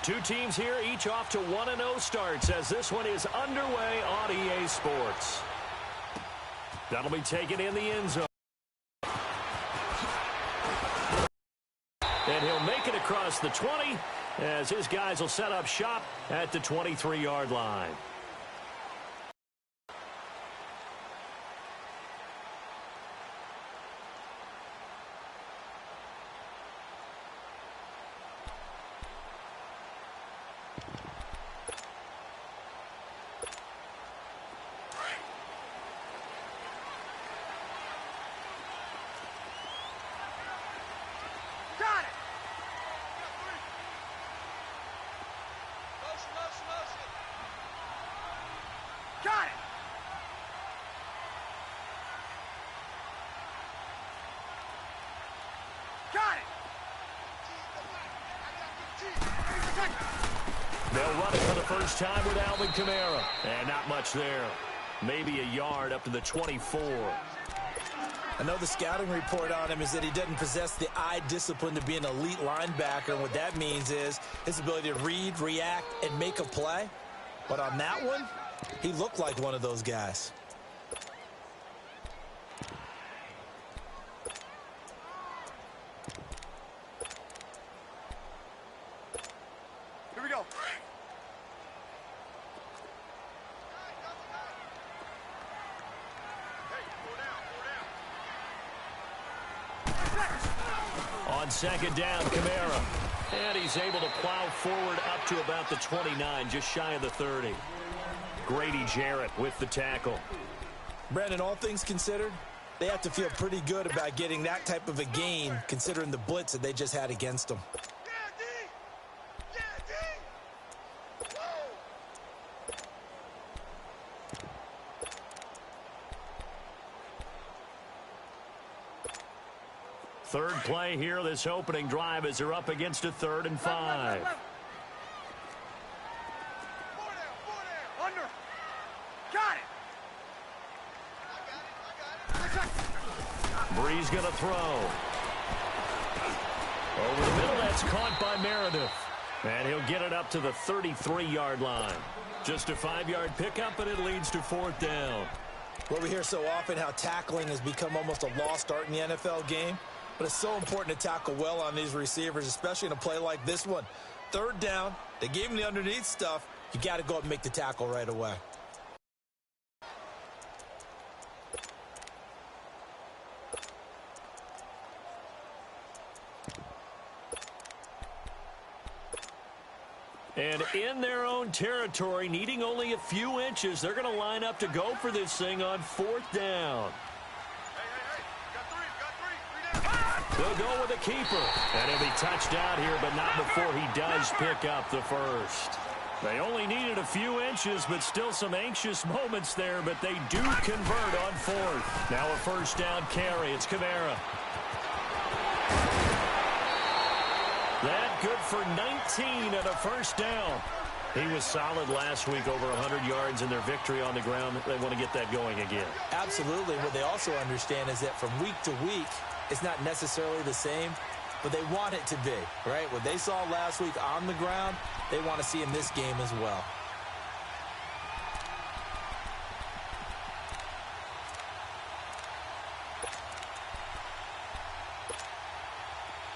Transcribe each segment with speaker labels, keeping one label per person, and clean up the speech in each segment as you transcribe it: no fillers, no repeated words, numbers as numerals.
Speaker 1: Two teams here, each off to 1-0 starts as this one is underway on EA Sports. That'll be taken in the end zone. And he'll make it across the 20 as his guys will set up shop at the 23-yard line. They'll run it for the first time with Alvin Kamara. And not much there. Maybe a yard up to the 24.
Speaker 2: I know the scouting report on him is that he doesn't possess the eye discipline to be an elite linebacker. And what that means is his ability to read, react, and make a play. But on that one, he looked like one of those guys.
Speaker 1: On second down, Kamara. And he's able to plow forward up to about the 29, just shy of the 30. Grady Jarrett with the tackle.
Speaker 2: Brandon, all things considered, they have to feel pretty good about getting that type of a gain, considering the blitz that they just had against them.
Speaker 1: Third play here, this opening drive as they're up against a 3rd and 5.
Speaker 3: Under. Got it.
Speaker 1: Bree's going to throw. Over the middle, that's caught by Meredith. And he'll get it up to the 33-yard line. Just a 5-yard pickup, and it leads to 4th down.
Speaker 2: Well, we hear so often how tackling has become almost a lost art in the NFL game. But it's so important to tackle well on these receivers, especially in a play like this one. 3rd down, they gave him the underneath stuff. You got to go up and make the tackle right away.
Speaker 1: And in their own territory, needing only a few inches, they're going to line up to go for this thing on 4th down. They'll go with a keeper. And he'll be touched out here, but not before he does pick up the first. They only needed a few inches, but still some anxious moments there, but they do convert on 4th. Now a 1st down carry. It's Kamara. That good for 19 and a 1st down. He was solid last week, over 100 yards in their victory on the ground. They want to get that going again.
Speaker 2: Absolutely. What they also understand is that from week to week, it's not necessarily the same, but they want it to be, right? What they saw last week on the ground, they want to see in this game as well.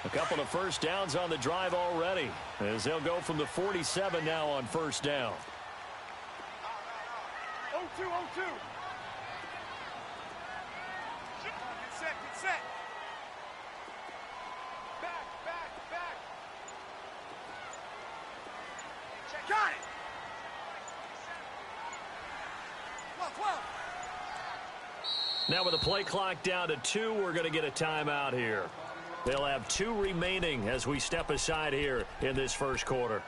Speaker 1: A couple of 1st downs on the drive already, as they'll go from the 47 now on 1st down.
Speaker 3: 0-2, 0-2. Get set, get set. Back. Got it. 12.
Speaker 1: Now with the play clock down to 2, we're going to get a timeout here. They'll have 2 remaining as we step aside here in this 1st quarter.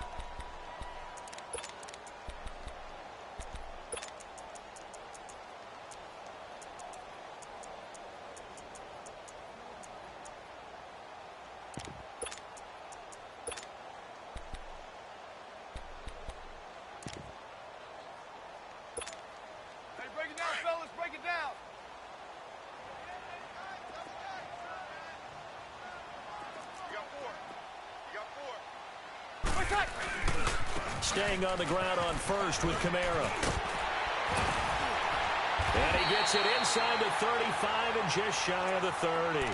Speaker 1: Staying on the ground on first with Kamara. And he gets it inside the 35 and just shy of the 30.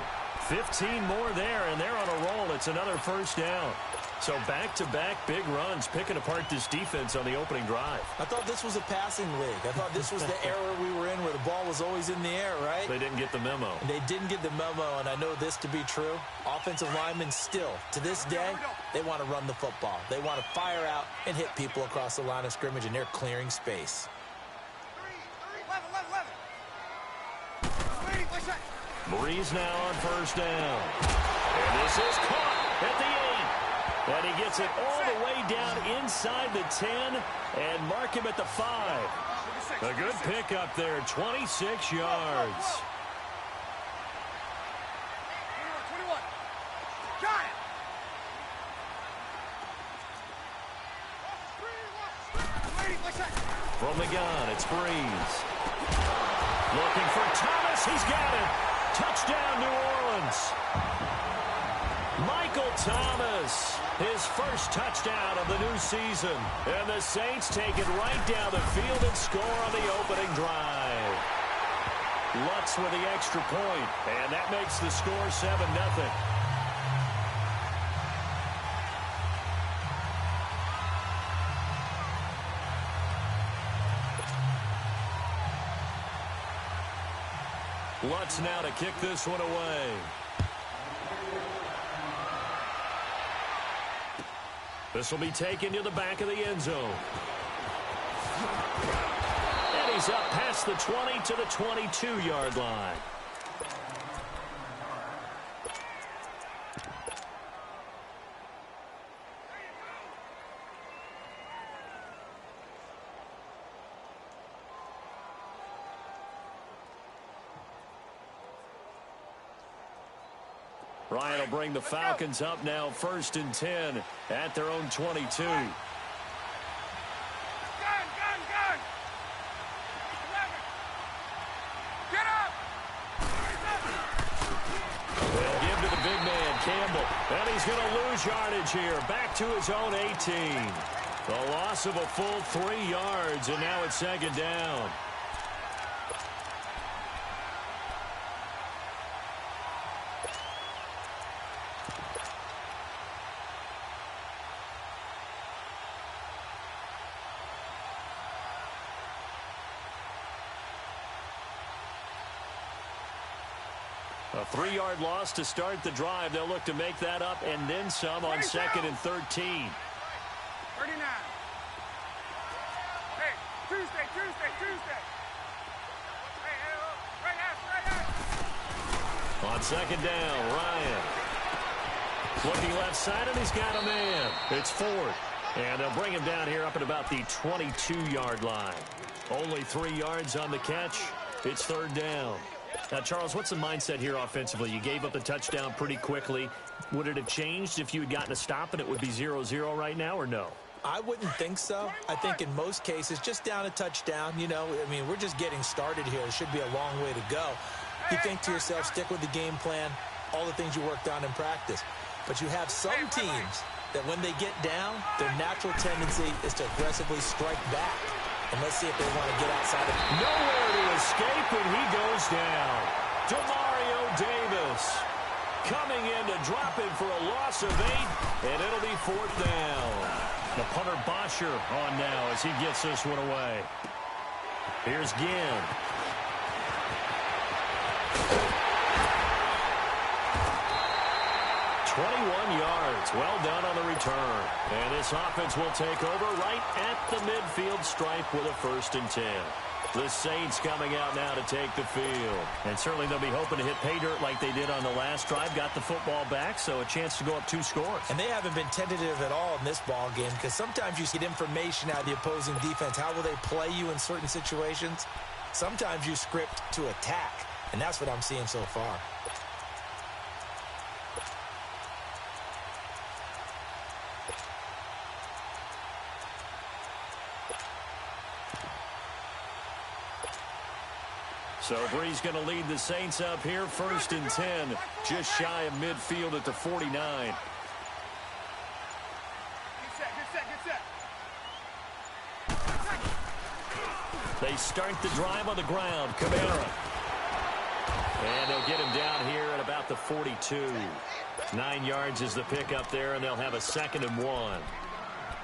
Speaker 1: 15 more there, and they're on a roll. It's another first down. So back-to-back big runs, picking apart this defense on the opening drive.
Speaker 2: I thought this was a passing league. I thought this was the era we were in where the ball was always in the air, right?
Speaker 1: They didn't get the memo.
Speaker 2: And they didn't get the memo, and I know this to be true. Offensive linemen still, to this day, they want to run the football. They want to fire out and hit people across the line of scrimmage, and they're clearing space.
Speaker 1: Breeze now on first down. And this is caught at the 8. And he gets it all the way down inside the 10 and mark him at the 5. A good pickup there, 26 yards.
Speaker 3: 21. Got it.
Speaker 1: From the gun, it's Breeze. Looking for Thomas. He's got it. Touchdown, New Orleans. Michael Thomas, his first touchdown of the new season. And the Saints take it right down the field and score on the opening drive. Lutz with the extra point, and that makes the score 7-0. Lutz now to kick this one away. This will be taken to the back of the end zone. And he's up past the 20 to the 22-yard line. Ryan will bring the Falcons up now, 1st and 10 at their own 22.
Speaker 3: Gun, gun, gun. 11. Get up.
Speaker 1: They'll give to the big man, Campbell. And he's going to lose yardage here. Back to his own 18. The loss of a full 3 yards, and now it's 2nd down. A 3-yard loss to start the drive. They'll look to make that up and then some on 2nd and 13.
Speaker 3: 39. Hey, Tuesday. Hey, right ass.
Speaker 1: On 2nd down, Ryan. Looking left side, and he's got a man. It's Ford. And they'll bring him down here up at about the 22-yard line. Only 3 yards on the catch. It's 3rd down. Now, Charles, what's the mindset here offensively? You gave up the touchdown pretty quickly. Would it have changed if you had gotten a stop and it would be 0-0 right now, or no?
Speaker 2: I wouldn't think so. I think in most cases, just down a touchdown, you know, I mean, we're just getting started here. It should be a long way to go. You think to yourself, stick with the game plan, all the things you worked on in practice. But you have some teams that when they get down, their natural tendency is to aggressively strike back. And let's see if they want to get outside of it.
Speaker 1: Nowhere to escape when he goes down. Demario Davis coming in to drop him for a loss of 8, and it'll be 4th down. The punter Bosher on now as he gets this one away. Here's Ginn. Well done on the return. And this offense will take over right at the midfield stripe with a 1st and 10. The Saints coming out now to take the field. And certainly they'll be hoping to hit pay dirt like they did on the last drive. Got the football back, so a chance to go up 2 scores.
Speaker 2: And they haven't been tentative at all in this ball game because sometimes you get information out of the opposing defense. How will they play you in certain situations? Sometimes you script to attack, and that's what I'm seeing so far.
Speaker 1: So Bree's going to lead the Saints up here, 1st and 10, just shy of midfield at the 49. They start the drive on the ground. Kamara. And they'll get him down here at about the 42. 9 yards is the pickup there, and they'll have a 2nd and 1.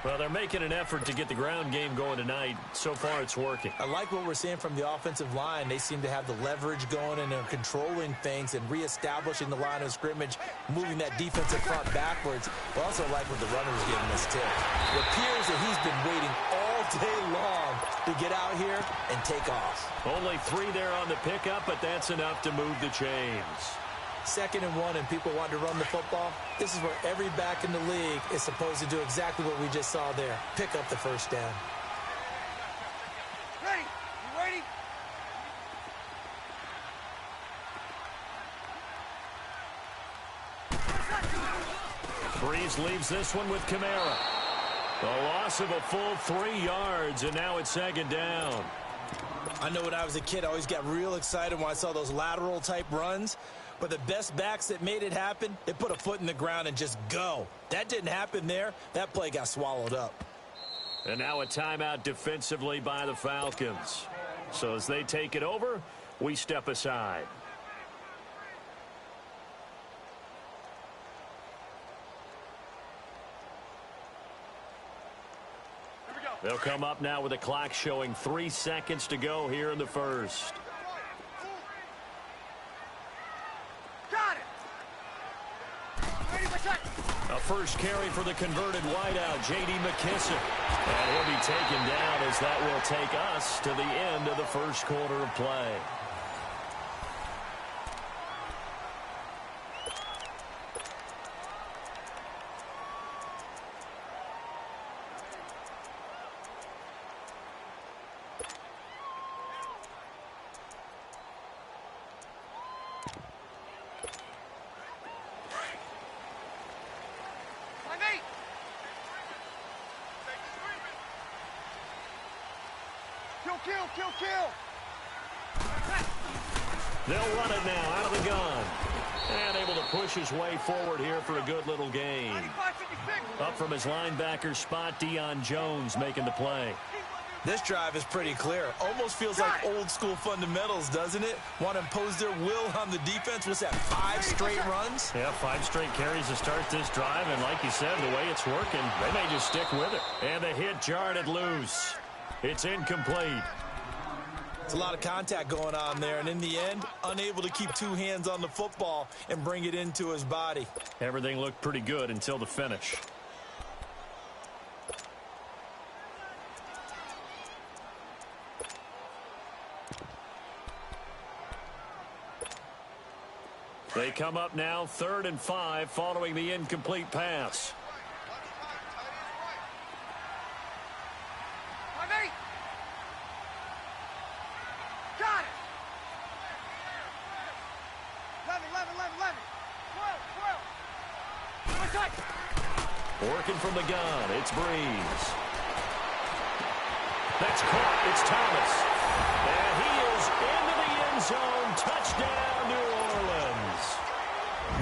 Speaker 1: Well, they're making an effort to get the ground game going tonight. So far, it's working.
Speaker 2: I like what we're seeing from the offensive line. They seem to have the leverage going, and they're controlling things and reestablishing the line of scrimmage, moving that defensive front backwards. But also like what the runner's giving us, too. It appears that he's been waiting all day long to get out here and take off.
Speaker 1: Only 3 there on the pickup, but that's enough to move the chains.
Speaker 2: 2nd and 1, and people want to run the football. This is where every back in the league is supposed to do exactly what we just saw there. Pick up the first down.
Speaker 3: Ready? You ready?
Speaker 1: Breeze leaves this one with Kamara. A loss of a full 3 yards, and now it's 2nd down.
Speaker 2: I know when I was a kid, I always got real excited when I saw those lateral-type runs. But the best backs that made it happen, they put a foot in the ground and just go. That didn't happen there. That play got swallowed up.
Speaker 1: And now a timeout defensively by the Falcons. So as they take it over, we step aside. They'll come up now with a clock showing 3 seconds to go here in the first.
Speaker 3: Got it! Ready for check!
Speaker 1: A first carry for the converted wideout, J.D. McKissick. And he'll be taken down as that will take us to the end of the first quarter of play.
Speaker 3: Kill!
Speaker 1: They'll run it now out of the gun. And able to push his way forward here for a good little gain. Up from his linebacker spot, Deion Jones making the play.
Speaker 2: This drive is pretty clear. Almost feels like old school fundamentals, doesn't it? Want to impose their will on the defense. What's that, 5 straight runs?
Speaker 1: Yeah, 5 straight carries to start this drive. And like you said, the way it's working, they may just stick with it. And the hit jarred it loose. It's incomplete.
Speaker 2: It's a lot of contact going on there, and in the end, unable to keep 2 hands on the football and bring it into his body.
Speaker 1: Everything looked pretty good until the finish. They come up now 3rd and 5 following the incomplete pass. Working from the gun, it's Breeze. That's caught, it's Thomas. And he is into the end zone. Touchdown, New Orleans.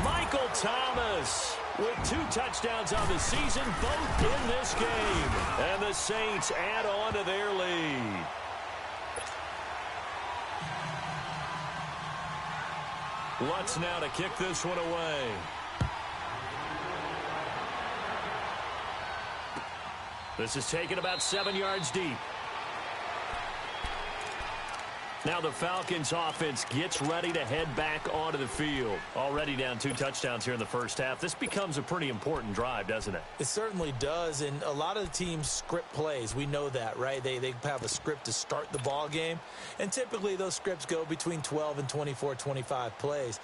Speaker 1: Michael Thomas with 2 touchdowns on the season, both in this game. And the Saints add on to their lead. Lutz now to kick this one away. This is taken about 7 yards deep. Now the Falcons offense gets ready to head back onto the field. Already down 2 touchdowns here in the first half. This becomes a pretty important drive, doesn't it?
Speaker 2: It certainly does, and a lot of the teams script plays. We know that, right? They have a script to start the ball game, and typically those scripts go between 12 and 24, 25 plays.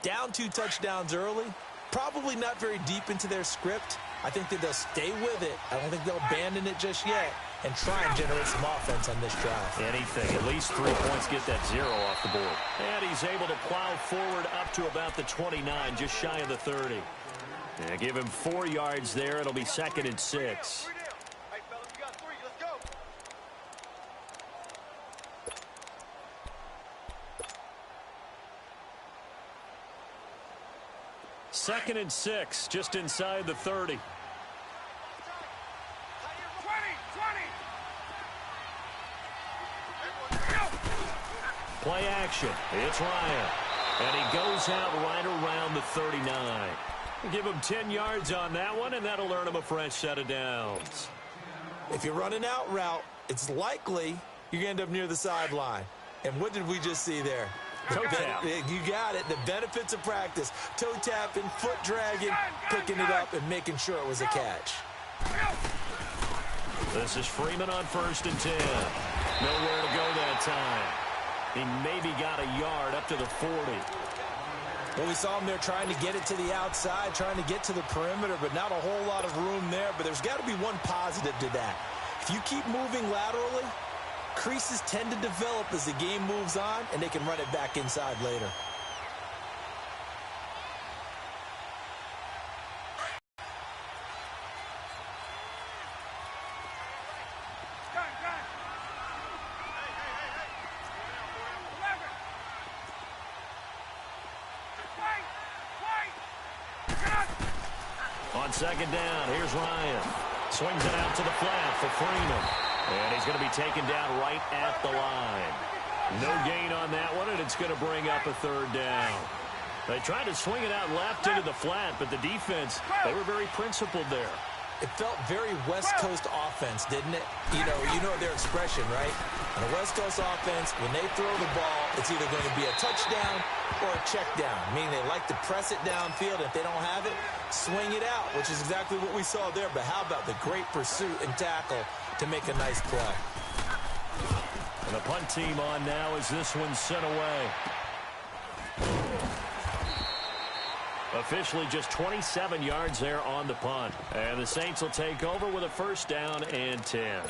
Speaker 2: Down 2 touchdowns early, probably not very deep into their script. I think that they'll stay with it. I don't think they'll abandon it just yet and try and generate some offense on this drive.
Speaker 1: Anything. At least 3 points, get that 0 off the board. And he's able to plow forward up to about the 29, just shy of the 30. Yeah, give him 4 yards there. It'll be 2nd and 6.
Speaker 3: Hey, fellas, we got 3. Let's go.
Speaker 1: 2nd and 6, just inside the 30. Play action. It's Ryan. And he goes out right around the 39. Give him 10 yards on that one, and that'll earn him a fresh set of downs.
Speaker 2: If you're running out route, it's likely you're going to end up near the sideline. And what did we just see there?
Speaker 1: Toe tap.
Speaker 2: You got it. The benefits of practice. Toe tapping, foot dragging, picking it up, and making sure it was a catch.
Speaker 1: This is Freeman on 1st and 10. Nowhere to go that time. He maybe got a yard up to the 40.
Speaker 2: Well, we saw him there trying to get it to the outside, trying to get to the perimeter, but not a whole lot of room there. But there's got to be one positive to that. If you keep moving laterally, creases tend to develop as the game moves on, and they can run it back inside later.
Speaker 1: On 2nd down, here's Ryan. Swings it out to the flat for Freeman. And he's going to be taken down right at the line. No gain on that one, and it's going to bring up a 3rd down. They tried to swing it out left into the flat, but the defense, they were very principled there.
Speaker 2: It felt very West Coast offense, didn't it? You know their expression, right? On a West Coast offense, when they throw the ball, it's either going to be a touchdown or a check down, meaning they like to press it downfield. If they don't have it, swing it out, which is exactly what we saw there. But how about the great pursuit and tackle to make a nice play?
Speaker 1: And the punt team on now as this one's sent away. Officially just 27 yards there on the punt. And the Saints will take over with a 1st down and 10.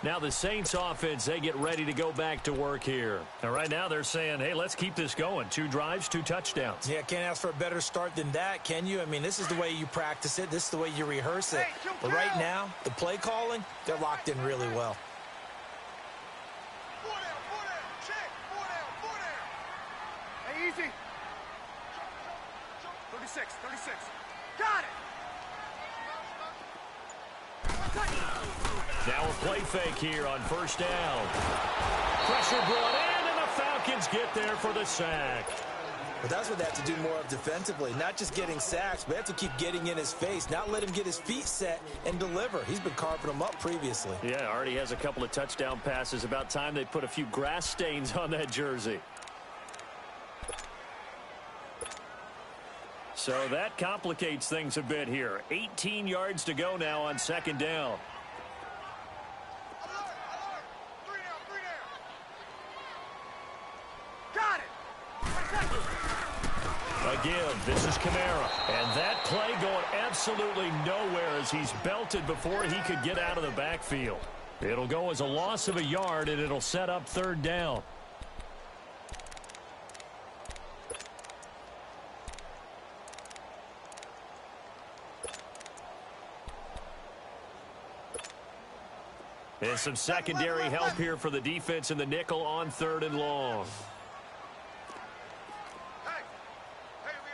Speaker 1: Now the Saints offense, they get ready to go back to work here. And right now they're saying, hey, let's keep this going. 2 drives, 2 touchdowns.
Speaker 2: Yeah, can't ask for a better start than that, can you? I mean, this is the way you practice it. This is the way you rehearse it. But right now, the play calling, they're locked in really well.
Speaker 3: 4 down, 4 down, check, 4 down, 4 down. Hey, easy. 36, 36. Got it.
Speaker 1: Now a play fake here on 1st down. Pressure brought in, and the Falcons get there for the sack.
Speaker 2: But that's what they have to do more of defensively, not just getting sacks, but they have to keep getting in his face, not let him get his feet set and deliver. He's been carving them up previously.
Speaker 1: Yeah, already has a couple of touchdown passes. About time they put a few grass stains on that jersey. So that complicates things a bit here. 18 yards to go now on 2nd down.
Speaker 3: Alert, alert. 3 down, 3 down. Got it.
Speaker 1: Again, this is Kamara. And that play going absolutely nowhere as he's belted before he could get out of the backfield. It'll go as a loss of a yard, and it'll set up 3rd down. And some secondary help here for the defense in the nickel on 3rd and long.
Speaker 3: Hey, we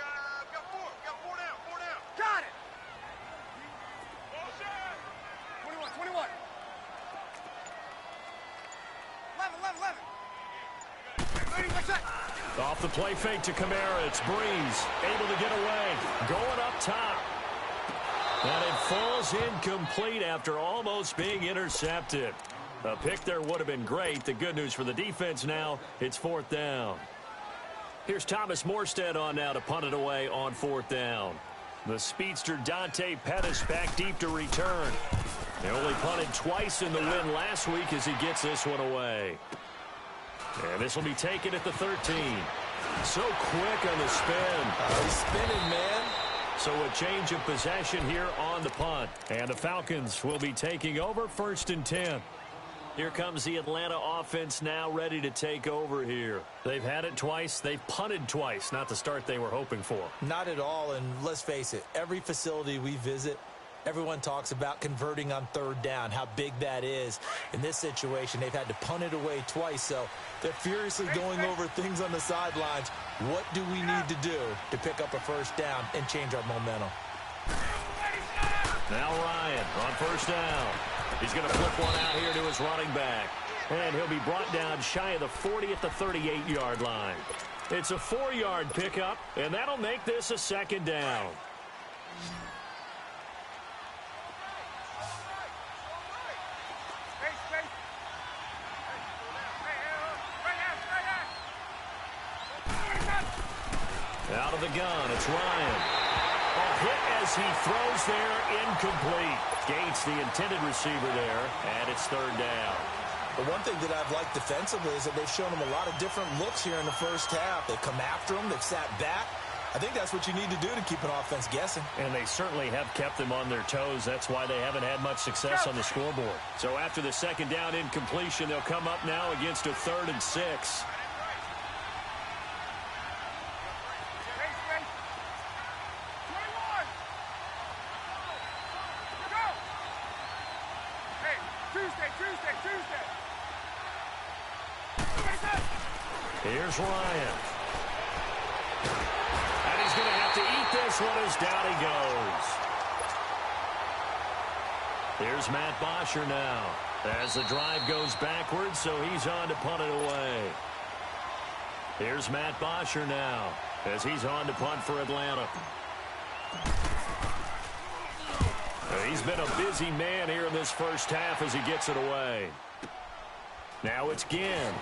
Speaker 3: got 4. We got 4 down, 4 down. Got it. 21, 21. 11.
Speaker 1: Off the play fake to Kamara. It's Breeze able to get away. Going up top. And it falls incomplete after almost being intercepted. A pick there would have been great. The good news for the defense now, it's 4th down. Here's Thomas Morstead on now to punt it away on 4th down. The speedster Dante Pettis back deep to return. He only punted twice in the win last week as he gets this one away. And this will be taken at the 13. So quick on the spin.
Speaker 2: He's spinning, man.
Speaker 1: So a change of possession here on the punt. And the Falcons will be taking over 1st and 10. Here comes the Atlanta offense now ready to take over here. They've had it twice. They've punted twice. Not the start they were hoping for.
Speaker 2: Not at all, and let's face it, every facility we visit, everyone talks about converting on 3rd down, how big that is. In this situation, they've had to punt it away twice, so they're furiously going over things on the sidelines. What do we need to do to pick up a 1st down and change our momentum?
Speaker 1: Now Ryan on 1st down. He's going to flip one out here to his running back. And he'll be brought down shy of the 40 at the 38-yard line. It's a 4-yard pickup, and that'll make this a second down. Out of the gun, it's Ryan. A hit as he throws there, incomplete. Gates, the intended receiver there, and it's third down.
Speaker 2: The one thing that I've liked defensively is that they've shown him a lot of different looks here in the first half. They come after him, they've sat back. I think that's what you need to do to keep an offense guessing. And
Speaker 1: they certainly have kept them on their toes. That's why they haven't had much success on the scoreboard. So after the second down incompletion, they'll come up now against a 3rd and 6. Here's Ryan. And he's going to have to eat this one as down he goes. Here's Matt Bosher now. As the drive goes backwards, so he's on to punt it away. Here's Matt Bosher now, as he's on to punt for Atlanta. He's been a busy man here in this first half as he gets it away. Now it's Ginn.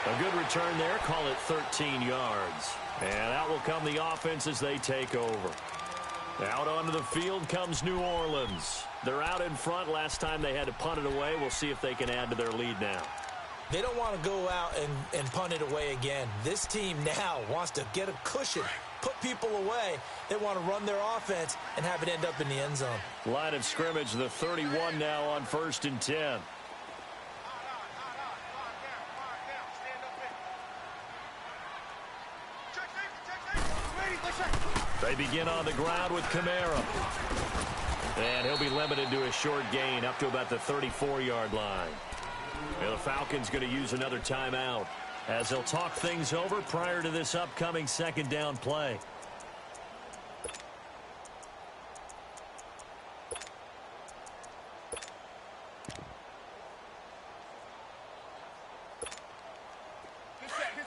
Speaker 1: A good return there, call it 13 yards. And out will come the offense as they take over. Out onto the field comes New Orleans. They're out in front. Last time they had to punt it away. We'll see if they can add to their lead now.
Speaker 2: They don't want to go out and punt it away again. This team now wants to get a cushion, put people away. They want to run their offense and have it end up in the end zone.
Speaker 1: Line of scrimmage, the 31 now on 1st and 10. They begin on the ground with Kamara. And he'll be limited to a short gain up to about the 34-yard line. And the Falcons going to use another timeout as they'll talk things over prior to this upcoming second down play.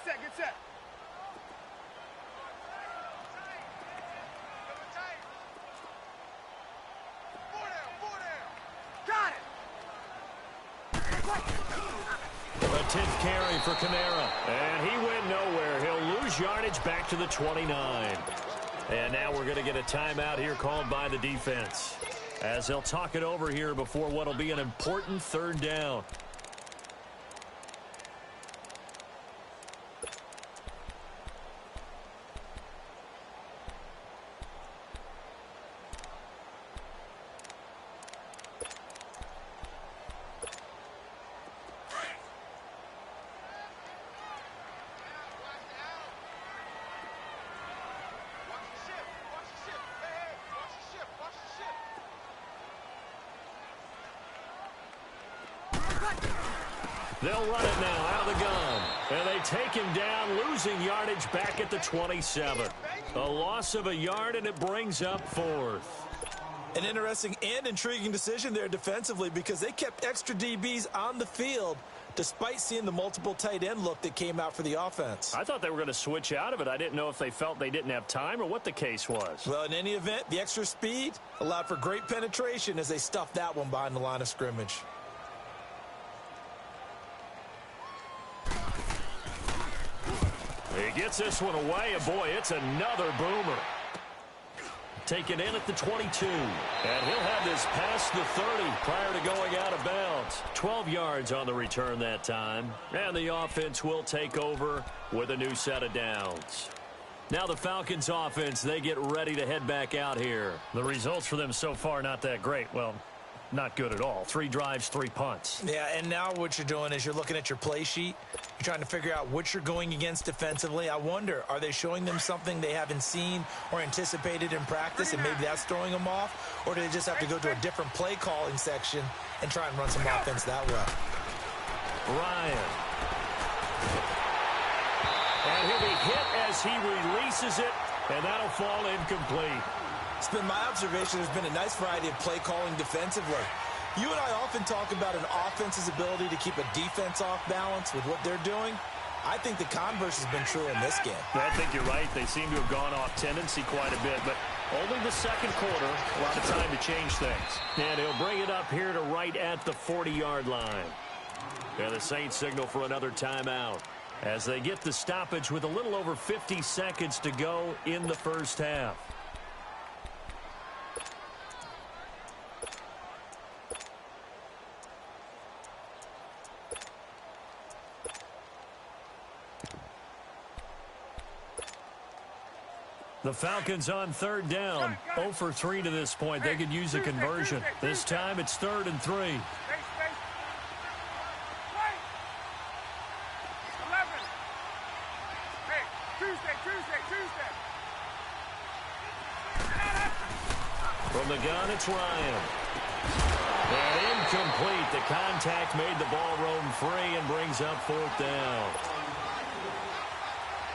Speaker 3: Get set. Got it!
Speaker 1: A 10th carry for Kamara. And he went nowhere. He'll lose yardage back to the 29. And now we're going to get a timeout here called by the defense, as they'll talk it over here before what will be an important 3rd down. They'll run it now out of the gun. And they take him down, losing yardage back at the 27. A loss of a yard, and it brings up 4th.
Speaker 2: An interesting and intriguing decision there defensively, because they kept extra DBs on the field despite seeing the multiple tight end look that came out for the offense.
Speaker 1: I thought they were going to switch out of it. I didn't know if they felt they didn't have time or what the case was.
Speaker 2: Well, in any event, the extra speed allowed for great penetration as they stuffed that one behind the line of scrimmage.
Speaker 1: He gets this one away, and boy, it's another boomer. Taken in at the 22. And he'll have this past the 30 prior to going out of bounds. 12 yards on the return that time. And the offense will take over with a new set of downs. Now the Falcons offense, they get ready to head back out here. The results for them so far not that great. Well, not good at all. 3 drives, 3 punts.
Speaker 2: Yeah, and now what you're doing is you're looking at your play sheet. You're trying to figure out what you're going against defensively. I wonder, are they showing them something they haven't seen or anticipated in practice, and maybe that's throwing them off? Or do they just have to go to a different play calling section and try and run some offense that way?
Speaker 1: Ryan. And he'll be hit as he releases it, and that'll fall incomplete.
Speaker 2: It's been my observation there's been a nice variety of play calling defensively. You and I often talk about an offense's ability to keep a defense off balance with what they're doing. I think the converse has been true in this game.
Speaker 1: I think you're right. They seem to have gone off tendency quite a bit, but only the second quarter, a lot of time to change things. And he'll bring it up here to right at the 40-yard line. And the Saints signal for another timeout as they get the stoppage with a little over 50 seconds to go in the first half. The Falcons on third down. 0 for 3 to this point. They could use a conversion. This time it's 3rd and 3.
Speaker 3: 11. Hey, Tuesday.
Speaker 1: From the gun, it's Ryan. And incomplete. The contact made the ball roam free and brings up 4th down.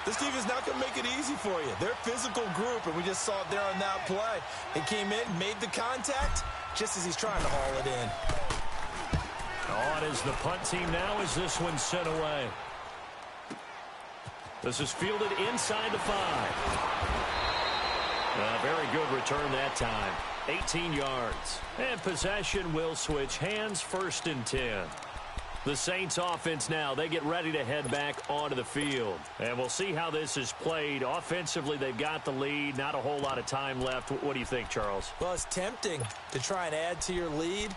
Speaker 2: This team is not going to make it easy for you. They're a physical group, and we just saw it there on that play. He came in, made the contact, just as he's trying to haul it in.
Speaker 1: On is the punt team now as this one's sent away. This is fielded inside the 5. A very good return that time. 18 yards. And possession will switch hands, 1st and 10. The Saints offense now, they get ready to head back onto the field. And we'll see how this is played. Offensively, they've got the lead. Not a whole lot of time left. What do you think, Charles?
Speaker 2: Well, it's tempting to try and add to your lead,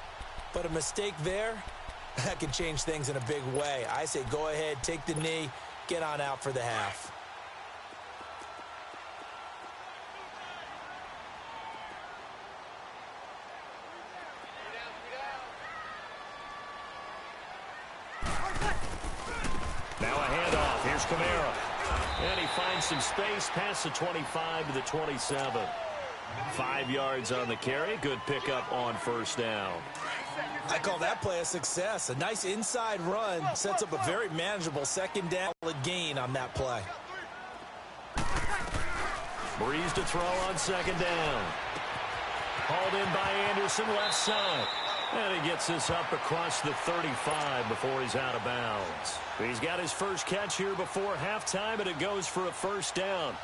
Speaker 2: but a mistake there, that could change things in a big way. I say go ahead, take the knee, get on out for the half.
Speaker 1: And he finds some space past the 25 to the 27. 5 yards on the carry. Good pickup on 1st down.
Speaker 2: I call that play a success. A nice inside run sets up a very manageable 2nd down gain on that play.
Speaker 1: Breeze to throw on 2nd down. Hauled in by Anderson, left side. And he gets this up across the 35 before he's out of bounds. He's got his first catch here before halftime, and it goes for a 1st down.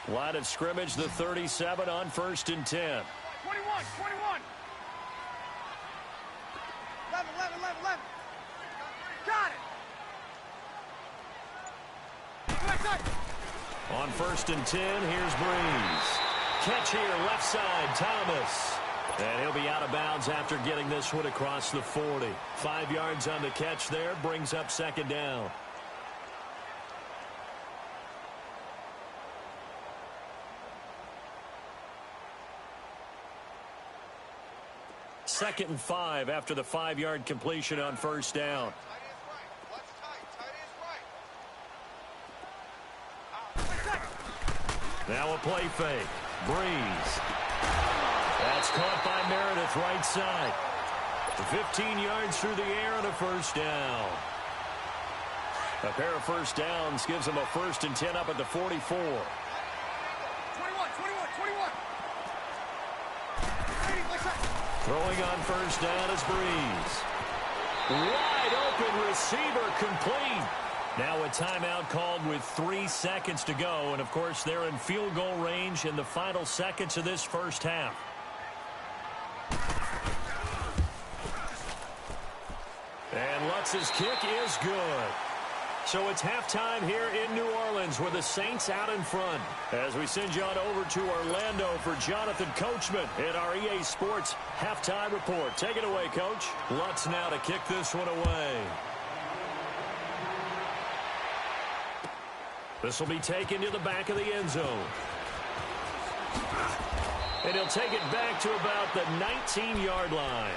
Speaker 1: Line of scrimmage, the 37 on 1st and 10.
Speaker 3: 21. 11. Got it.
Speaker 1: On 1st and 10, here's Breeze. Catch here, left side, Thomas. And he'll be out of bounds after getting this one across the 40. 5 yards on the catch there, brings up 2nd down. Second and 5 after the 5-yard completion on 1st down. Now a play fake. Breeze. That's caught by Meredith, right side. 15 yards through the air and a 1st down. A pair of 1st downs gives them a 1st and 10 up at the 44.
Speaker 3: 21.
Speaker 1: Throwing on 1st down is Breeze. Wide open receiver, complete. Now a timeout called with 3 seconds to go. And, of course, they're in field goal range in the final seconds of this first half. And Lutz's kick is good. So it's halftime here in New Orleans with the Saints out in front. As we send you on over to Orlando for Jonathan Coachman in our EA Sports halftime report. Take it away, Coach. Lutz now to kick this one away. This will be taken to the back of the end zone. And he'll take it back to about the 19-yard line.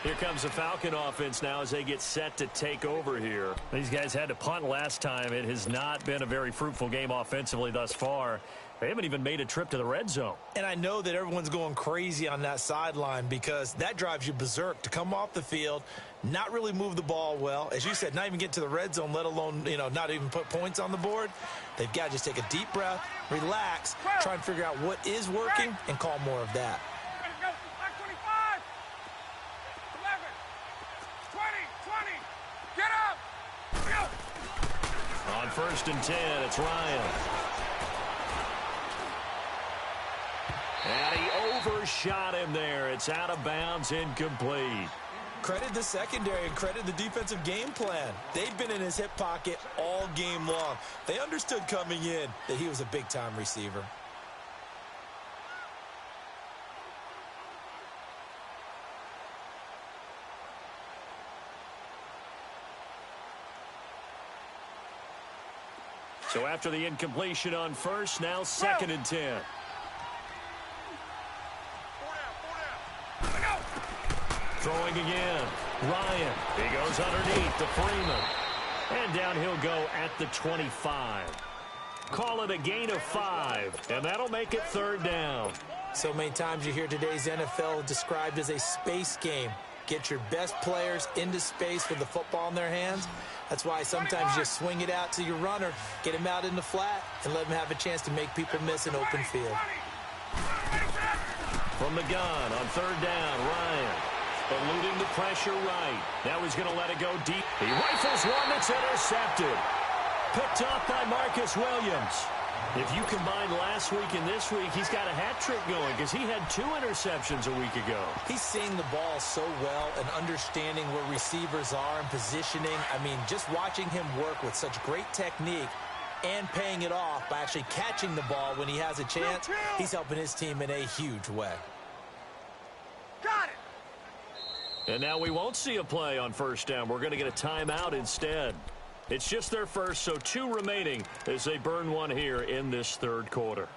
Speaker 1: Here comes the Falcon offense now as they get set to take over here. These guys had to punt last time. It has not been a very fruitful game offensively thus far. They haven't even made a trip to the red zone.
Speaker 2: And I know that everyone's going crazy on that sideline because that drives you berserk to come off the field, not really move the ball well. As you said, not even get to the red zone, let alone, not even put points on the board. They've got to just take a deep breath, relax, try and figure out what is working, and call more of that.
Speaker 3: 25, 11, 20, get up! Go!
Speaker 1: On 1st and 10, it's Ryan. And he overshot him there. It's out of bounds, incomplete.
Speaker 2: Credit the secondary and credit the defensive game plan. They've been in his hip pocket all game long. They understood coming in that he was a big-time receiver.
Speaker 1: So after the incompletion on 1st, now 2nd and 10. Throwing again. Ryan. He goes underneath to Freeman. And down he'll go at the 25. Call it a gain of 5. And that'll make it 3rd down.
Speaker 2: So many times you hear today's NFL described as a space game. Get your best players into space with the football in their hands. That's why sometimes you just swing it out to your runner, get him out in the flat, and let him have a chance to make people miss an open field.
Speaker 1: From the gun on 3rd down, Ryan. Eluding the pressure right. Now he's going to let it go deep. He rifles one that's intercepted. Picked off by Marcus Williams. If you combine last week and this week, he's got a hat trick going because he had 2 interceptions a week ago.
Speaker 2: He's seeing the ball so well and understanding where receivers are and positioning. I mean, just watching him work with such great technique and paying it off by actually catching the ball when he has a chance, he's helping his team in a huge way.
Speaker 3: Got it!
Speaker 1: And now we won't see a play on 1st down. We're going to get a timeout instead. It's just their first, so 2 remaining as they burn one here in this 3rd quarter.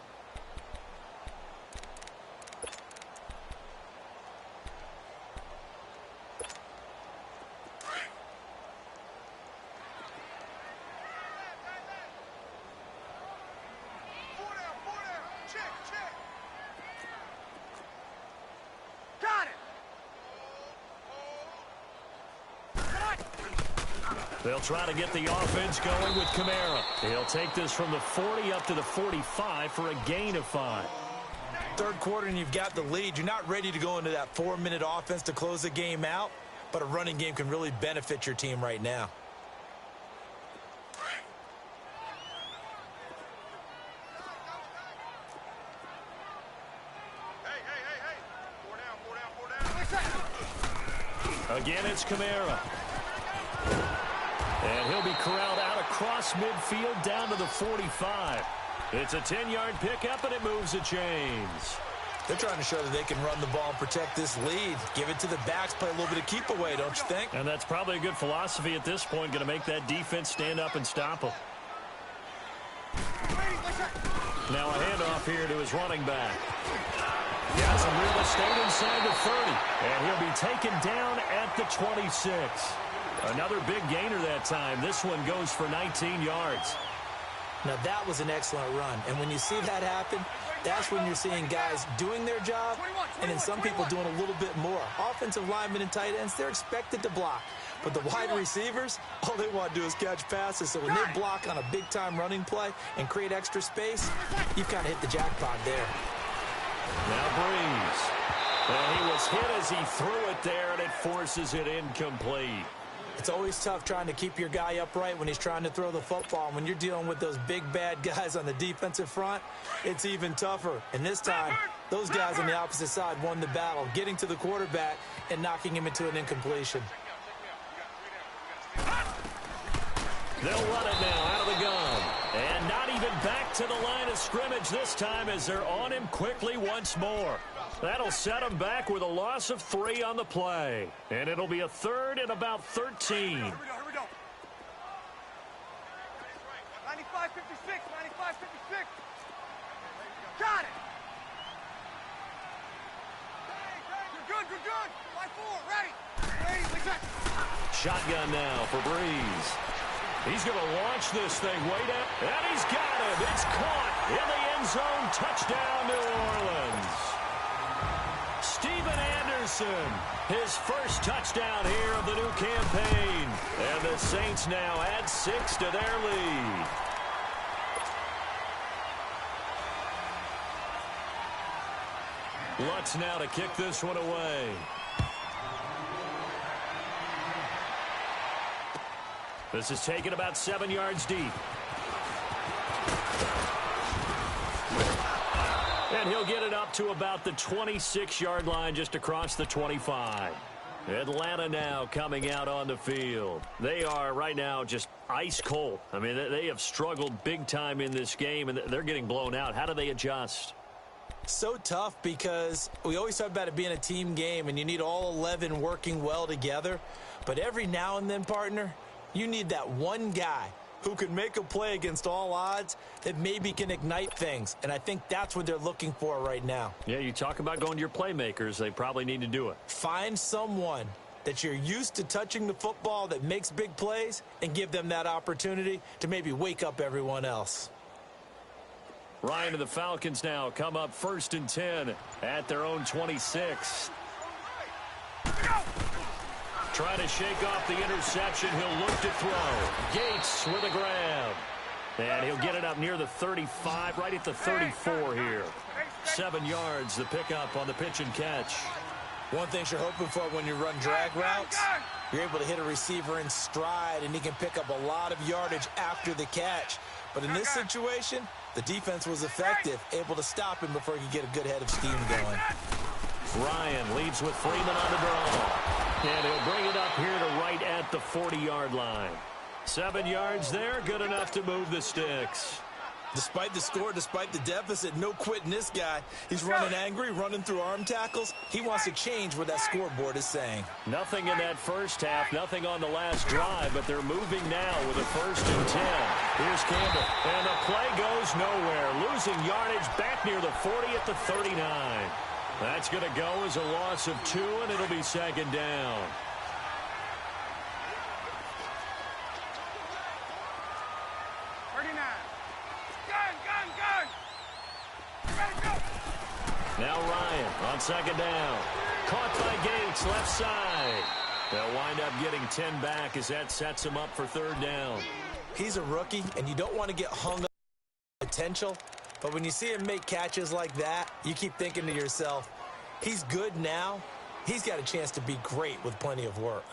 Speaker 3: Check. Got it!
Speaker 1: They'll try to get the offense going with Kamara. He'll take this from the 40 up to the 45 for a gain of 5.
Speaker 2: 3rd quarter and you've got the lead. You're not ready to go into that 4-minute offense to close the game out, but a running game can really benefit your team right now.
Speaker 3: Hey. 4 down.
Speaker 1: Again, it's Kamara. And he'll be corralled out across midfield down to the 45. It's a 10-yard pickup, and it moves the chains.
Speaker 2: They're trying to show that they can run the ball and protect this lead. Give it to the backs, play a little bit of keep away, don't you think?
Speaker 1: And that's probably a good philosophy at this point, going to make that defense stand up and stop them. Now a handoff here to his running back. Got some real estate inside the 30, and he'll be taken down at the 26. Another big gainer that time. This one goes for 19 yards.
Speaker 2: Now that was an excellent run, and when you see that happen, that's when you're seeing guys doing their job, and then some people doing a little bit more. Offensive linemen and tight ends, they're expected to block. But the wide receivers, all they want to do is catch passes. So when they block on a big-time running play and create extra space, you've kind of hit the jackpot there.
Speaker 1: Now Breeze. And he was hit as he threw it there, and it forces it incomplete.
Speaker 2: It's always tough trying to keep your guy upright when he's trying to throw the football. And when you're dealing with those big, bad guys on the defensive front, it's even tougher. And this time, those guys on the opposite side won the battle, getting to the quarterback and knocking him into an incompletion.
Speaker 1: They'll run it now out of the gun. And not even back to the line of scrimmage this time as they're on him quickly once more. That'll set him back with a loss of 3 on the play. And it'll be a 3rd and about 13.
Speaker 3: Here we go. 95-56, 95-56. Got it. You're good. 5-4, ready.
Speaker 1: Shotgun now for Breeze. He's going to launch this thing way down. And he's got him. It's caught in the end end zone. Touchdown, New Orleans. Steven Anderson, his first touchdown here of the new campaign. And the Saints now add 6 to their lead. Lutz now to kick this one away. This is taken about 7 yards deep. And he'll get it up to about the 26-yard line, just across the 25. Atlanta now coming out on the field. They are right now just ice cold. I mean, they have struggled big time in this game, and they're getting blown out. How do they adjust?
Speaker 2: So tough, because we always talk about it being a team game, and you need all 11 working well together. But every now and then, partner, you need that one guy who can make a play against all odds that maybe can ignite things. And I think that's what they're looking for right now.
Speaker 1: Yeah, you talk about going to your playmakers. They probably need to do it.
Speaker 2: Find someone that you're used to touching the football that makes big plays and give them that opportunity to maybe wake up everyone else.
Speaker 1: Ryan and the Falcons now come up 1st and 10 at their own 26. Trying to shake off the interception. He'll look to throw. Gates with a grab. And he'll get it up near the 35, right at the 34 here. 7 yards, the pickup on the pitch and catch.
Speaker 2: One thing you're hoping for when you run drag routes, you're able to hit a receiver in stride, and he can pick up a lot of yardage after the catch. But in this situation, the defense was effective, able to stop him before he could get a good head of steam going.
Speaker 1: Ryan leads with Freeman on the draw. And he'll bring it up here to right at the 40-yard line. 7 yards there, good enough to move the sticks.
Speaker 2: Despite the score, despite the deficit, no quitting this guy. He's running angry, running through arm tackles. He wants to change what that scoreboard is saying.
Speaker 1: Nothing in that first half, nothing on the last drive, but they're moving now with a 1st and 10. Here's Campbell, and the play goes nowhere. Losing yardage back near the 40 at the 39. That's going to go as a loss of 2, and it'll be 2nd down. Now Ryan on 2nd down. Caught by Gates, left side. They'll wind up getting 10 back as that sets him up for 3rd down.
Speaker 2: He's a rookie, and you don't want to get hung up on potential. But when you see him make catches like that, you keep thinking to yourself, he's good now. He's got a chance to be great with plenty of work.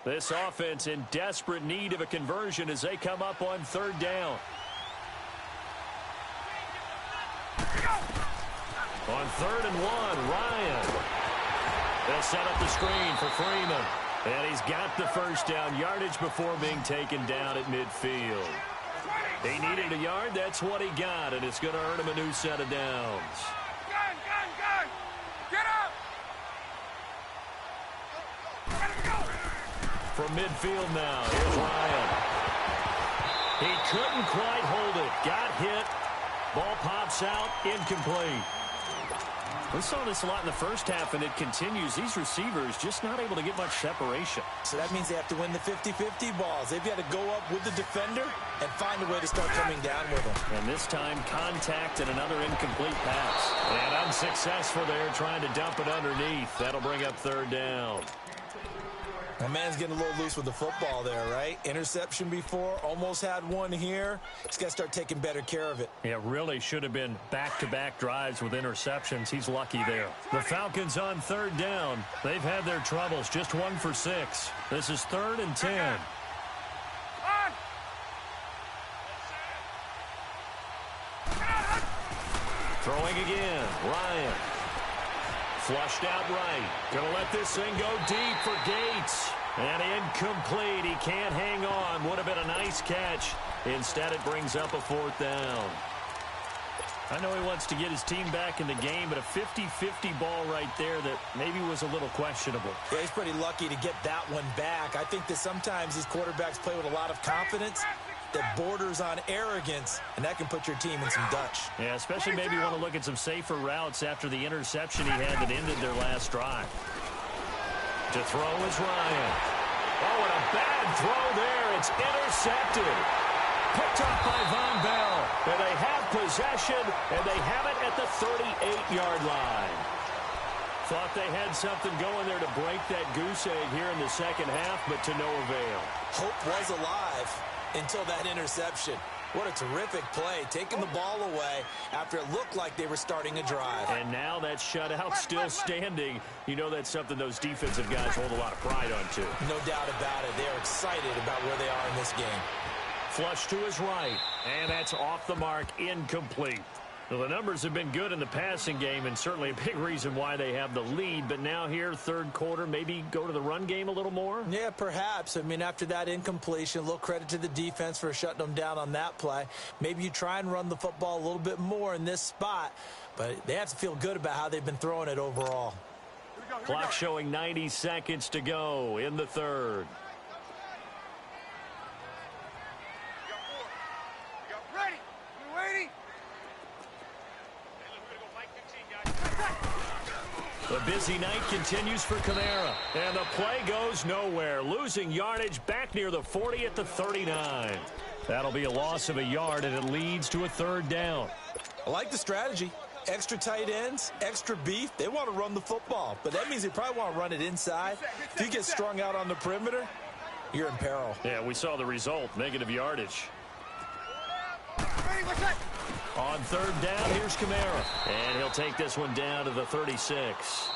Speaker 1: This offense in desperate need of a conversion as they come up on 3rd down. On 3rd and 1, Ryan. They'll set up the screen for Freeman. And he's got the 1st down yardage before being taken down at midfield. He needed a yard. That's what he got, and it's going to earn him a new set of downs.
Speaker 3: Gun! Get up!
Speaker 1: From midfield now, here's Ryan. He couldn't quite hold it. Got hit. Ball pops out. Incomplete. We saw this a lot in the first half, and it continues. These receivers just not able to get much separation.
Speaker 2: So that means they have to win the 50-50 balls. They've got to go up with the defender and find a way to start coming down with them.
Speaker 1: And this time, contact and another incomplete pass. And unsuccessful there, trying to dump it underneath. That'll bring up 3rd down.
Speaker 2: My man's getting a little loose with the football there, right? Interception before, almost had one here. He's got to start taking better care of it.
Speaker 1: Yeah, really should have been back-to-back drives with interceptions. He's lucky there. The Falcons on 3rd down. They've had their troubles, just 1 for 6. This is 3rd and 10. Throwing again, Ryan. Flushed out right. Gonna let this thing go deep for Gates. And incomplete. He can't hang on. Would have been a nice catch. Instead, it brings up a 4th down. I know he wants to get his team back in the game, but a 50-50 ball right there that maybe was a little questionable.
Speaker 2: Yeah, he's pretty lucky to get that one back. I think that sometimes these quarterbacks play with a lot of confidence that borders on arrogance, and that can put your team in some Dutch.
Speaker 1: Yeah, especially maybe want to look at some safer routes after the interception he had that ended their last drive. To throw is Ryan. Oh, and a bad throw there. It's intercepted. Picked up by Von Bell. And they have possession, and they have it at the 38-yard line. Thought they had something going there to break that goose egg here in the second half, but to no avail.
Speaker 2: Hope was alive until that interception. What a terrific play, taking the ball away after it looked like they were starting a drive.
Speaker 1: And now that shutout still standing. You know that's something those defensive guys hold a lot of pride on, too.
Speaker 2: No doubt about it. They're excited about where they are in this game.
Speaker 1: Flush to his right, and that's off the mark, incomplete. Well, the numbers have been good in the passing game, and certainly a big reason why they have the lead. But now here, third quarter, maybe go to the run game a little more?
Speaker 2: Yeah, perhaps. I mean, after that incompletion, a little credit to the defense for shutting them down on that play. Maybe you try and run the football a little bit more in this spot, but they have to feel good about how they've been throwing it overall.
Speaker 1: Clock showing 90 seconds to go in the third. The busy night continues for Kamara, and the play goes nowhere, losing yardage back near the 40 at the 39. That'll be a loss of a yard, and it leads to a third down.
Speaker 2: I like the strategy. Extra tight ends, extra beef. They want to run the football, but that means they probably want to run it inside. If you get strung out on the perimeter, you're in peril.
Speaker 1: Yeah, we saw the result, negative yardage. On third down, here's Kamara. And he'll take this one down to the 36.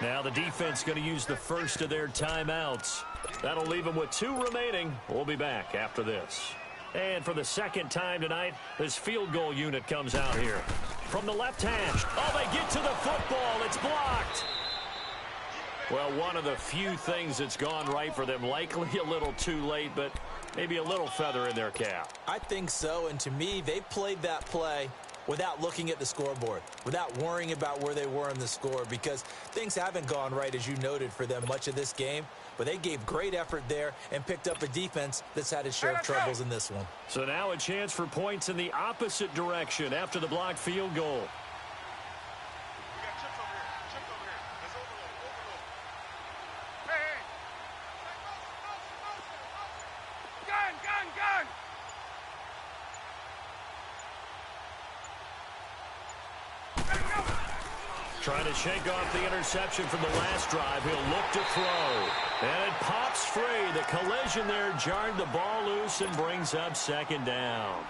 Speaker 1: Now the defense going to use the first of their timeouts. That'll leave them with 2 remaining. We'll be back after this. And for the second time tonight, this field goal unit comes out here. From the left hash. Oh, they get to the football. It's blocked. Well, one of the few things that's gone right for them. Likely a little too late, but maybe a little feather in their cap.
Speaker 2: I think so, and to me, they played that play without looking at the scoreboard, without worrying about where they were in the score, because things haven't gone right, as you noted, for them much of this game. But they gave great effort there and picked up a defense that's had its share of troubles in this one.
Speaker 1: So now a chance for points in the opposite direction after the blocked field goal. Trying to shake off the interception from the last drive. He'll look to throw. And it pops free. The collision there jarred the ball loose and brings up second down.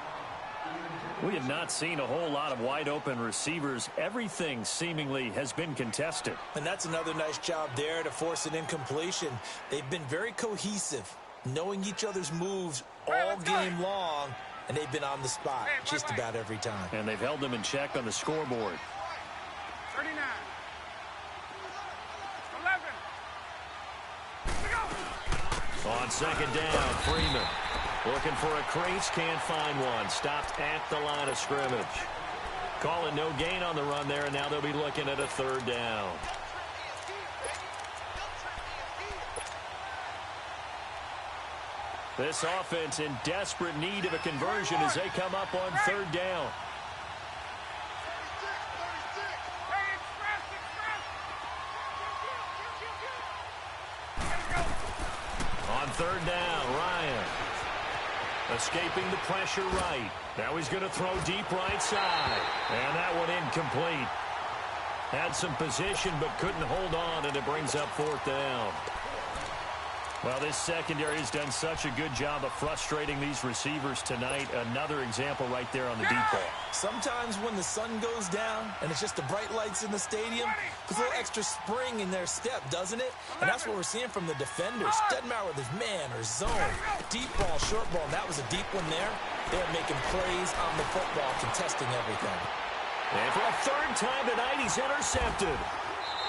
Speaker 1: We have not seen a whole lot of wide open receivers. Everything seemingly has been contested.
Speaker 2: And that's another nice job there to force an incompletion. They've been very cohesive, knowing each other's moves all game long, and they've been on the spot just about every time.
Speaker 1: And they've held them in check on the scoreboard.
Speaker 3: 39. 11.
Speaker 1: On second down, Freeman looking for a crease, can't find one. Stopped at the line of scrimmage. Calling no gain on the run there, and now they'll be looking at a third down. This offense in desperate need of a conversion as they come up on third down. On third down, Ryan. Escaping the pressure right. Now he's going to throw deep right side. And that one incomplete. Had some position but couldn't hold on, and it brings up fourth down. Well, this secondary has done such a good job of frustrating these receivers tonight. Another example right there on the deep ball.
Speaker 2: Sometimes when the sun goes down and it's just the bright lights in the stadium, there's a little extra spring in their step, doesn't it? And that's what we're seeing from the defenders. Doesn't matter whether it's man or zone, deep ball, short ball. And that was a deep one there. They're making plays on the football, contesting everything.
Speaker 1: And for a third time tonight, he's intercepted.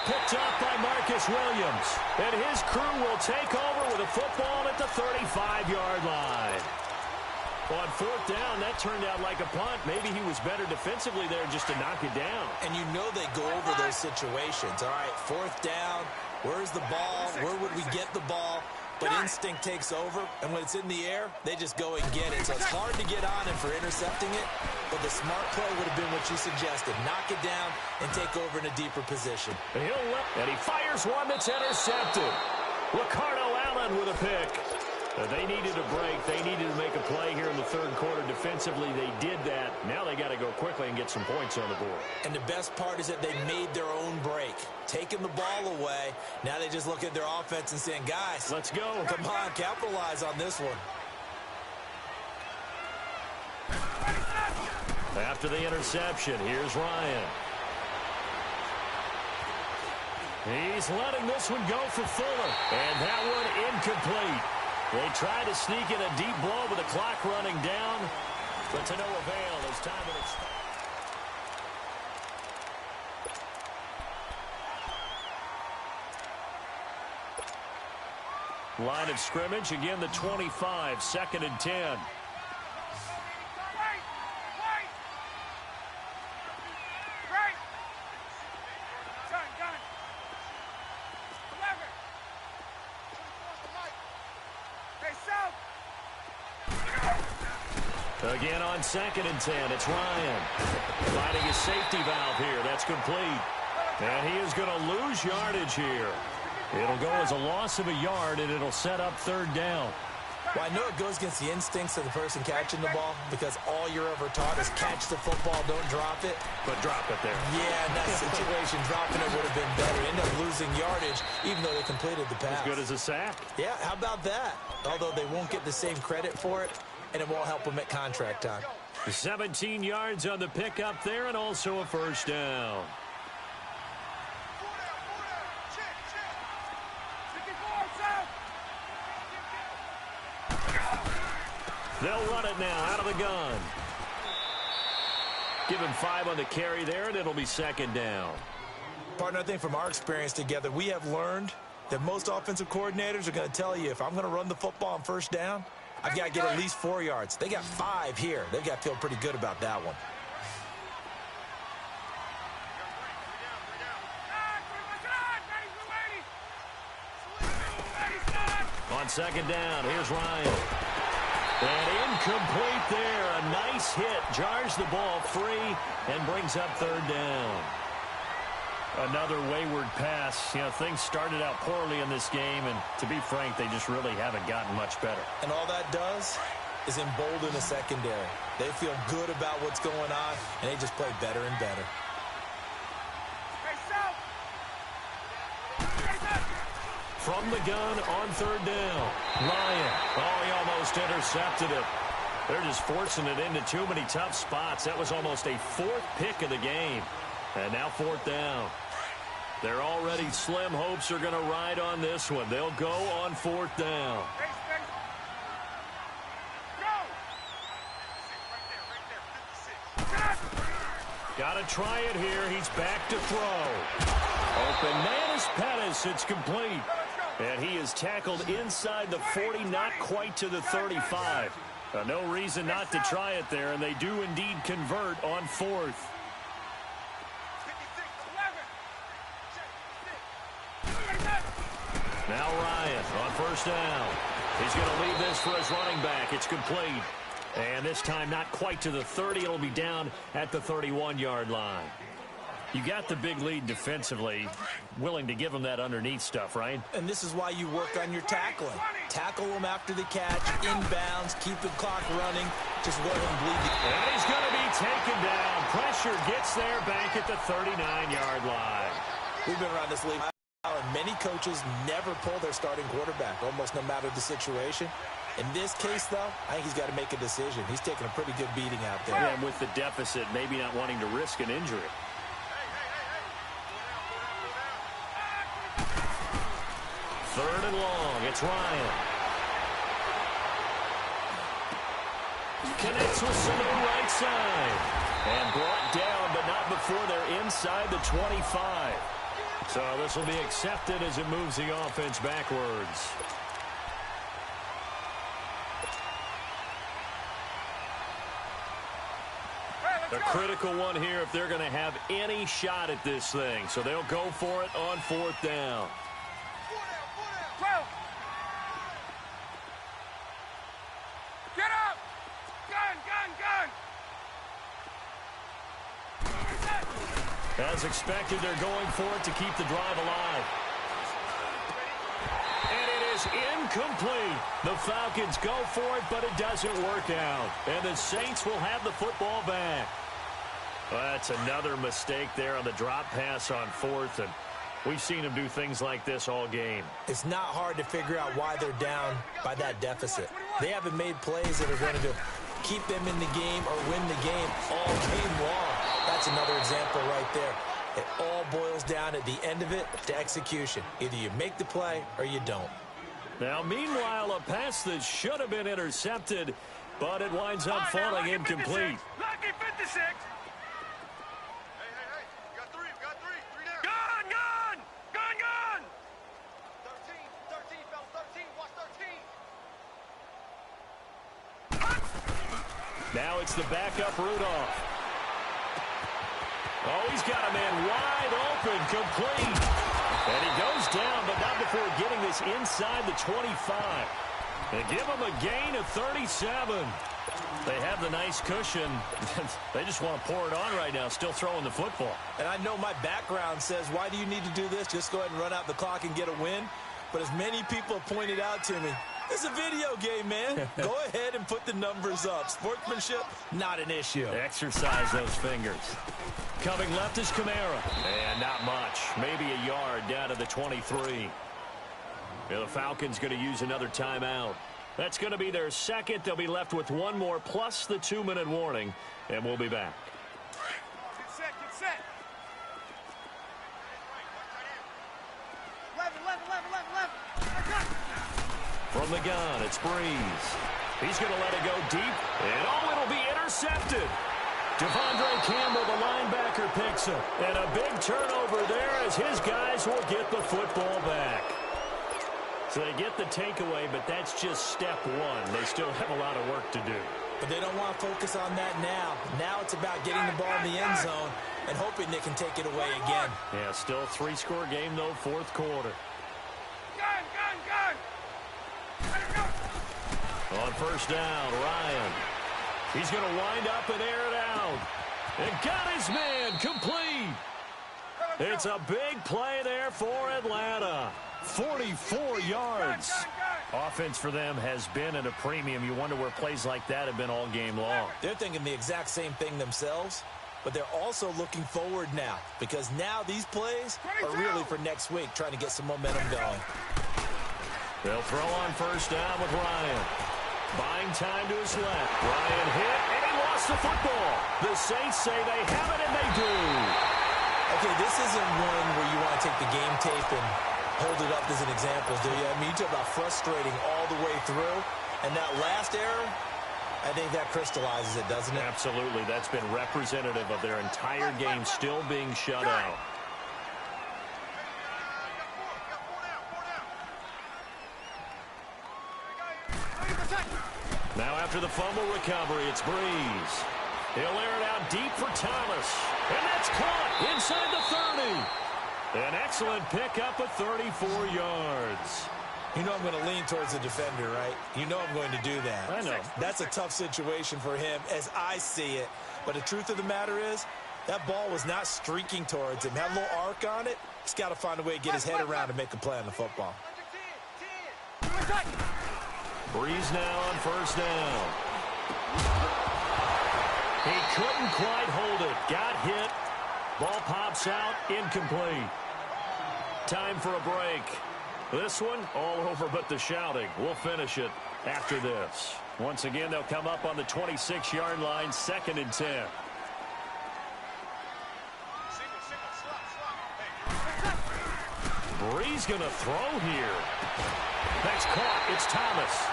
Speaker 1: Picked up by Marcus Williams. And his crew will take over with a football at the 35-yard line. On fourth down, that turned out like a punt. Maybe he was better defensively there just to knock it down.
Speaker 2: And you know they go over those situations. All right, fourth down, where's the ball? Where would we get the ball? But instinct takes over, and when it's in the air, they just go and get it. So it's hard to get on him for intercepting it, but the smart play would have been what you suggested. Knock it down and take over in a deeper position.
Speaker 1: And he fires one that's intercepted. Ricardo Allen with a pick. They needed a break. They needed to make a play here in the third quarter. Defensively, they did that. Now they got to go quickly and get some points on the board.
Speaker 2: And the best part is that they made their own break. Taking the ball away. Now they just look at their offense and saying, guys,
Speaker 1: let's go.
Speaker 2: Come on, capitalize on this one.
Speaker 1: After the interception, here's Ryan. He's letting this one go for Fuller. And that one incomplete. They tried to sneak in a deep blow with the clock running down, but to no avail as time will expire. Line of scrimmage, again the 25, 2nd and 10. Again on 2nd and 10, it's Ryan. Finding his safety valve here. That's complete. And he is going to lose yardage here. It'll go as a loss of a yard, and it'll set up 3rd down.
Speaker 2: Well, I know it goes against the instincts of the person catching the ball because all you're ever taught is catch the football, don't drop it.
Speaker 1: But drop it there.
Speaker 2: Yeah, in that situation, dropping it would have been better. End up losing yardage, even though they completed the pass.
Speaker 1: As good as a sack.
Speaker 2: Yeah, how about that? Although they won't get the same credit for it, and it won't help them at contract time.
Speaker 1: 17 yards on the pickup there, and also a 1st down. They'll run it now out of the gun. Give him 5 on the carry there, and it'll be 2nd down.
Speaker 2: Partner, I think from our experience together, we have learned that most offensive coordinators are going to tell you, if I'm going to run the football on 1st down, I've got to get at least 4 yards. They got 5 here. They've got to feel pretty good about that one.
Speaker 1: On 2nd down, here's Ryan. And incomplete there. A nice hit. Jars the ball free and brings up 3rd down. Another wayward pass. You know, things started out poorly in this game, and to be frank, they just really haven't gotten much better.
Speaker 2: And all that does is embolden the secondary. They feel good about what's going on, and they just play better and better.
Speaker 1: From the gun on 3rd down. Ryan. Oh, he almost intercepted it. They're just forcing it into too many tough spots. That was almost a 4th pick of the game. And now 4th down. Their already slim hopes are going to ride on this one. They'll go on 4th down. Got to try it here. He's back to throw. Open man is Pettis. It's complete. And he is tackled inside the 40, not quite to the 35. No reason not to try it there, and they do indeed convert on 4th. Now Ryan on 1st down. He's going to leave this for his running back. It's complete. And this time not quite to the 30. It'll be down at the 31-yard line. You got the big lead defensively, willing to give them that underneath stuff, right?
Speaker 2: And this is why you work on your tackling. Tackle them after the catch, inbounds, keep the clock running, just let him bleed.
Speaker 1: And he's going to be taken down. Pressure gets there back at the 39-yard line.
Speaker 2: We've been around this league, and many coaches never pull their starting quarterback, almost no matter the situation. In this case, though, I think he's got to make a decision. He's taking a pretty good beating out there.
Speaker 1: Yeah, and with the deficit, maybe not wanting to risk an injury. Third and long. It's Ryan. Connects with Sanu right side. And brought down, but not before they're inside the 25. So this will be accepted as it moves the offense backwards. A critical one here if they're going to have any shot at this thing. So they'll go for it on 4th down.
Speaker 3: Get up! Gun!
Speaker 1: As expected, they're going for it to keep the drive alive. And it is is incomplete. The Falcons go for it, but it doesn't work out. And the Saints will have the football back. Well, that's another mistake there on the drop pass on fourth, and we've seen him do things like this all game.
Speaker 2: It's not hard to figure out why they're down by that deficit. They haven't made plays that are going to keep them in the game or win the game all game long. That's another example right there. It all boils down at the end of it to execution. Either you make the play or you don't.
Speaker 1: Now, meanwhile, a pass that should have been intercepted, but it winds up falling incomplete.
Speaker 3: Lucky 56. Hey. We got three down. Gone. 13, fellas, 13. Watch 13.
Speaker 1: Now it's the backup Rudolph. Oh, he's got a man wide open, complete. And he goes down, but not before getting this inside the 25. They give him a gain of 37. They have the nice cushion. They just want to pour it on right now, still throwing the football.
Speaker 2: And I know my background says, why do you need to do this? Just go ahead and run out the clock and get a win. But as many people have pointed out to me, it's a video game, man. Go ahead and put the numbers up. Sportsmanship, not an issue.
Speaker 1: Exercise those fingers. Coming left is Kamara. And not much. Maybe a yard down to the 23. The Falcons going to use another timeout. That's going to be their second. They'll be left with one more plus the 2-minute warning. And we'll be back.
Speaker 3: Get set. 11.
Speaker 1: From the gun, it's Breeze. He's going to let it go deep. And it'll be intercepted. Devondre Campbell, the linebacker, picks it. And a big turnover there as his guys will get the football back. So they get the takeaway, but that's just step one. They still have a lot of work to do.
Speaker 2: But they don't want to focus on that now. Now it's about getting the ball in the end zone and hoping they can take it away again.
Speaker 1: Yeah, still a 3-score game, though, fourth quarter.
Speaker 3: Gun.
Speaker 1: On first down, Ryan. He's going to wind up and air it out. And got his man complete. It's a big play there for Atlanta. 44 yards. Offense for them has been at a premium. You wonder where plays like that have been all game long.
Speaker 2: They're thinking the exact same thing themselves, but they're also looking forward now because now these plays are really for next week, trying to get some momentum going.
Speaker 1: They'll throw on first down with Ryan. Buying time to his left. Ryan hit, and he lost the football. The Saints say they have it, and they do.
Speaker 2: Okay, this isn't one where you want to take the game tape and hold it up as an example, do you? I mean, you talk about frustrating all the way through, and that last error, I think that crystallizes it, doesn't it?
Speaker 1: Absolutely. That's been representative of their entire game still being shut out. Now after the fumble recovery, it's Breeze. He'll air it out deep for Thomas. And that's caught inside the 30. An excellent pickup of 34 yards.
Speaker 2: You know I'm going to lean towards the defender, right? You know I'm going to do that.
Speaker 1: I know.
Speaker 2: That's a tough situation for him as I see it. But the truth of the matter is, that ball was not streaking towards him. Had a little arc on it. He's got to find a way to get his head around and make a play on the football.
Speaker 1: Breeze now on first down. He couldn't quite hold it. Got hit. Ball pops out. Incomplete. Time for a break. This one all over but the shouting. We'll finish it after this. Once again, they'll come up on the 26-yard line, 2nd and 10. Breeze going to throw here. That's caught. It's Thomas.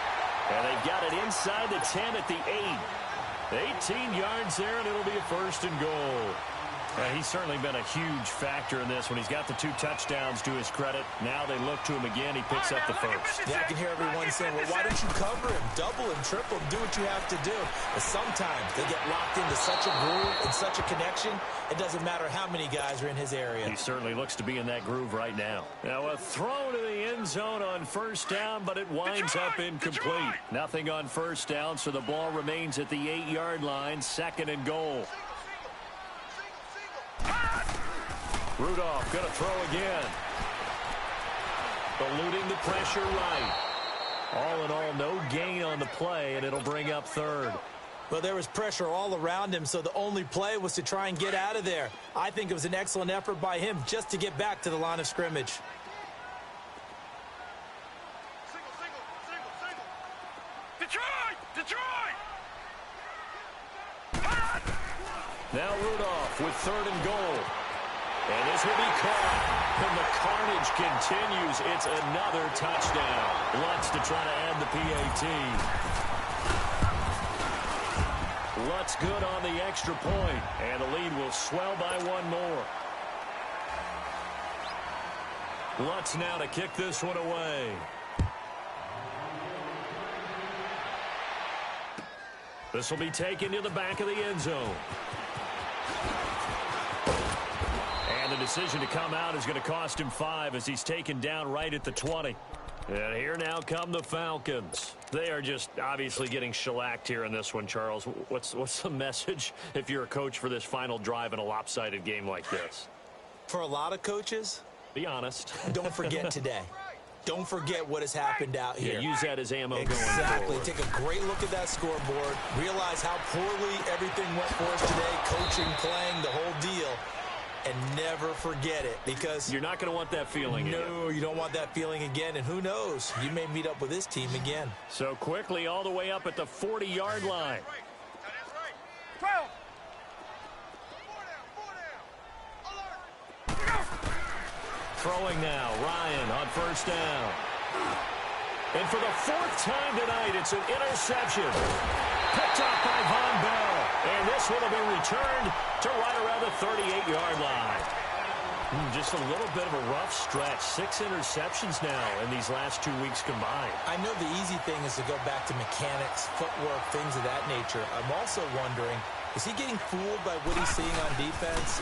Speaker 1: And they've got it inside the 10 at the 8. 18 yards there, and it'll be a 1st and goal. He's certainly been a huge factor in this when he's got the 2 touchdowns to his credit. Now they look to him again. He picks up the 1st.
Speaker 2: Yeah, I can hear everyone saying, well, why don't you cover him, double him, triple him, do what you have to do. But sometimes they get locked into such a groove and such a connection, it doesn't matter how many guys are in his area.
Speaker 1: He certainly looks to be in that groove right now. Now a throw to the end zone on first down, but it winds up incomplete. Nothing on first down, so the ball remains at the 8-yard line, 2nd and goal. Rudolph going to throw again. eluding the pressure right. All in all, no gain on the play, and it'll bring up third.
Speaker 2: Well, there was pressure all around him, so the only play was to try and get out of there. I think it was an excellent effort by him just to get back to the line of scrimmage.
Speaker 3: Detroit! Detroit!
Speaker 1: Now Rudolph with 3rd and goal. And this will be caught. And the carnage continues. It's another touchdown. Lutz to try to add the PAT. Lutz good on the extra point. And the lead will swell by 1 more. Lutz now to kick this one away. This will be taken to the back of the end zone. And the decision to come out is going to cost him 5 as he's taken down right at the 20. And here now come the Falcons. They are just obviously getting shellacked here in this one, Charles. What's the message if you're a coach for this final drive in a lopsided game like this?
Speaker 2: For a lot of coaches,
Speaker 1: be honest.
Speaker 2: Don't forget today. Don't forget what has happened out here.
Speaker 1: Yeah, use that as ammo going
Speaker 2: Exactly.
Speaker 1: forward.
Speaker 2: Take a great look at that scoreboard. Realize how poorly everything went for us today. Coaching, playing, the whole deal. And never forget it, because
Speaker 1: you're not going to want that feeling again.
Speaker 2: No, you don't want that feeling again. And who knows? You may meet up with this team again.
Speaker 1: So quickly all the way up at the 40-yard line.
Speaker 3: That is right. 12. 4 down. Alert.
Speaker 1: Throwing now, Ryan on 1st down. And for the 4th time tonight, it's an interception. Picked up by Von Bell. And this one will be returned to right around the 38-yard line. Just a little bit of a rough stretch. 6 interceptions now in these last 2 weeks combined.
Speaker 2: I know the easy thing is to go back to mechanics, footwork, things of that nature. I'm also wondering, is he getting fooled by what he's seeing on defense?